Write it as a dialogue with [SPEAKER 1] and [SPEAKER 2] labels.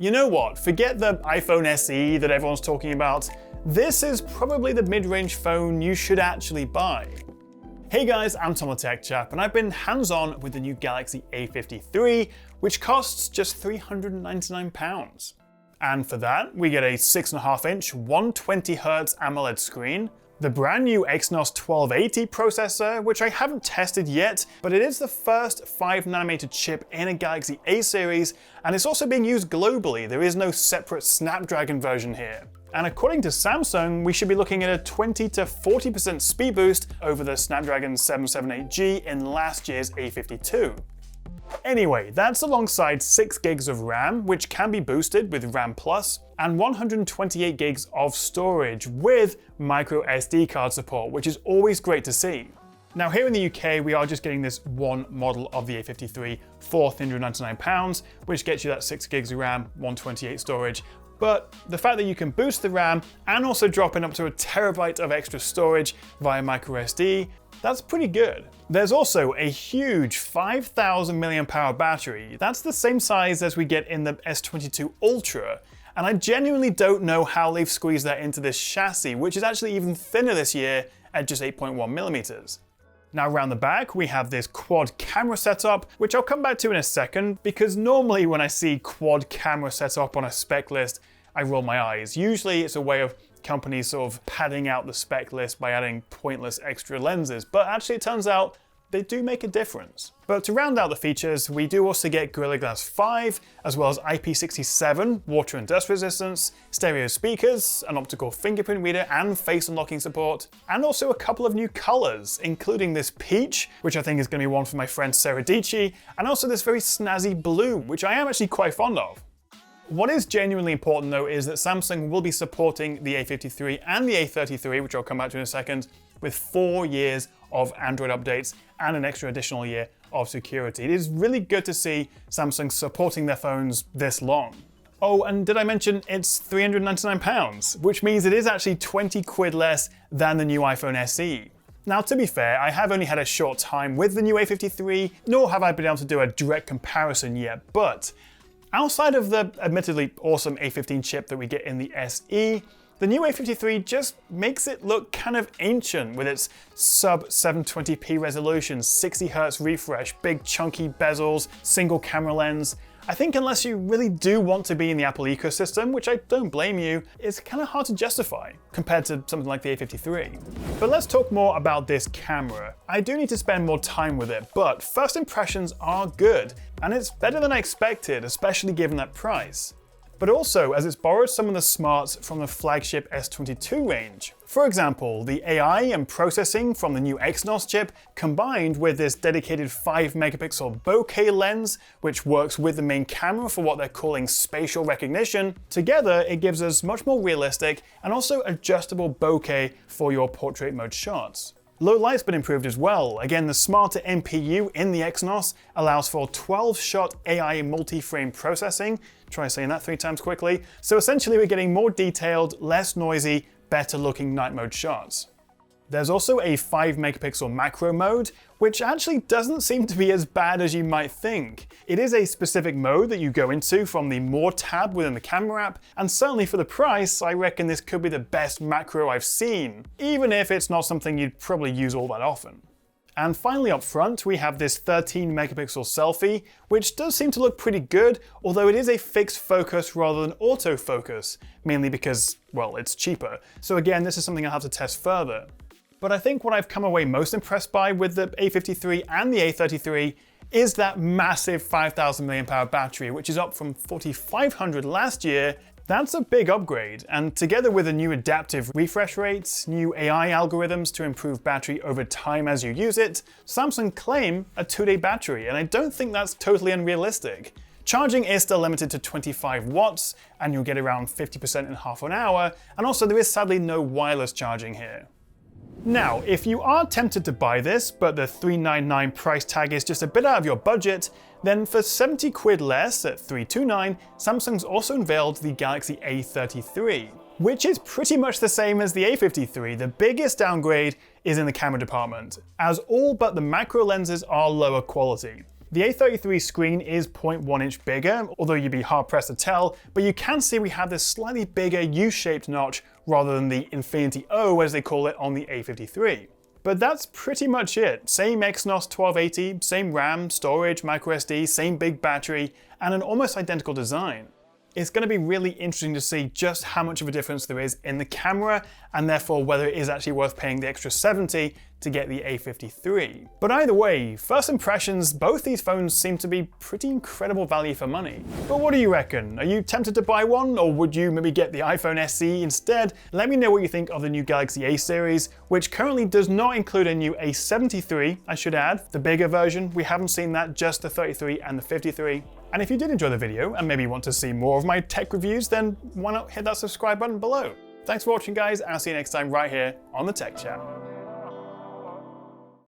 [SPEAKER 1] You know what? Forget the iPhone SE that everyone's talking about. This is probably the mid-range phone you should actually buy. Hey guys, I'm Untitled Tech Chap, and I've been hands-on with the new Galaxy A53, which costs just £399. And for that, we get a 6.5-inch 120Hz AMOLED screen, the brand new Exynos 1280 processor, which I haven't tested yet, but it is the first 5nm chip in a Galaxy A series, and it's also being used globally. There is no separate Snapdragon version here. And according to Samsung, we should be looking at a 20 to 40% speed boost over the Snapdragon 778G in last year's A52. Anyway, that's alongside 6 gigs of RAM, which can be boosted with RAM+, and 128 gigs of storage with micro SD card support, which is always great to see. Now here in the UK, we are just getting this one model of the A53 for £399, which gets you that 6 gigs of RAM, 128 storage. But the fact that you can boost the RAM and also drop in up to a terabyte of extra storage via micro SD, that's pretty good. There's also a huge 5,000 mAh battery. That's the same size as we get in the S22 Ultra. And I genuinely don't know how they've squeezed that into this chassis, which is actually even thinner this year at just 8.1mm. Now around the back, we have this quad camera setup, which I'll come back to in a second, because normally when I see quad camera setup on a spec list, I roll my eyes. Usually it's a way of companies sort of padding out the spec list by adding pointless extra lenses, but actually it turns out they do make a difference. But to round out the features, we do also get Gorilla Glass 5, as well as IP67 water and dust resistance, stereo speakers, an optical fingerprint reader and face unlocking support, and also a couple of new colors, including this peach, which I think is going to be one for my friend Sarah Dici, and also this very snazzy blue, which I am actually quite fond of. What is genuinely important though is that Samsung will be supporting the A53 and the A33, which I'll come back to in a second, with 4 years of Android updates and an extra additional year of security. It is really good to see Samsung supporting their phones this long. Oh, and did I mention it's £399, which means it is actually 20 quid less than the new iPhone SE. Now, to be fair, I have only had a short time with the new A53, nor have I been able to do a direct comparison yet, but outside of the admittedly awesome A15 chip that we get in the SE, the new A53 just makes it look kind of ancient with its sub 720p resolution, 60Hz refresh, big chunky bezels, single camera lens. I think unless you really do want to be in the Apple ecosystem, which I don't blame you, it's kind of hard to justify compared to something like the A53. But let's talk more about this camera. I do need to spend more time with it, but first impressions are good, and it's better than I expected, especially given that price. But also as it's borrowed some of the smarts from the flagship S22 range. For example, the AI and processing from the new Exynos chip combined with this dedicated 5-megapixel bokeh lens, which works with the main camera for what they're calling spatial recognition. Together, it gives us much more realistic and also adjustable bokeh for your portrait mode shots. Low light's been improved as well. Again, the smarter NPU in the Exynos allows for 12-shot AI multi-frame processing. Try saying that 3 times quickly. So essentially we're getting more detailed, less noisy, better looking night mode shots. There's also a 5-megapixel macro mode, which actually doesn't seem to be as bad as you might think. It is a specific mode that you go into from the More tab within the camera app, and certainly for the price, I reckon this could be the best macro I've seen, even if it's not something you'd probably use all that often. And finally up front, we have this 13-megapixel selfie, which does seem to look pretty good, although it is a fixed focus rather than autofocus, mainly because, well, it's cheaper. So again, this is something I'll have to test further. But I think what I've come away most impressed by with the A53 and the A33 is that massive 5,000 mAh battery, which is up from 4,500 last year. That's a big upgrade, and together with the new adaptive refresh rates, new AI algorithms to improve battery over time as you use it, Samsung claim a 2-day battery, and I don't think that's totally unrealistic. Charging is still limited to 25 watts, and you'll get around 50% in half an hour, and also there is sadly no wireless charging here. Now, if you are tempted to buy this, but the $399 price tag is just a bit out of your budget, then for 70 quid less at $329, Samsung's also unveiled the Galaxy A33, which is pretty much the same as the A53. The biggest downgrade is in the camera department, as all but the macro lenses are lower quality. The A33 screen is 0.1 inch bigger, although you'd be hard pressed to tell, but you can see we have this slightly bigger U-shaped notch rather than the Infinity O as they call it on the A53. But that's pretty much it. Same Exynos 1280, same RAM, storage, microSD, same big battery, and an almost identical design. It's going to be really interesting to see just how much of a difference there is in the camera, and therefore whether it is actually worth paying the extra $70 to get the A53. But either way, first impressions, both these phones seem to be pretty incredible value for money. But what do you reckon? Are you tempted to buy one, or would you maybe get the iPhone SE instead? Let me know what you think of the new Galaxy A series, which currently does not include a new A73, I should add, the bigger version. We haven't seen that, just the 33 and the 53. And if you did enjoy the video and maybe want to see more of my tech reviews, then why not hit that subscribe button below? Thanks for watching, guys, and I'll see you next time right here on the Tech Chat.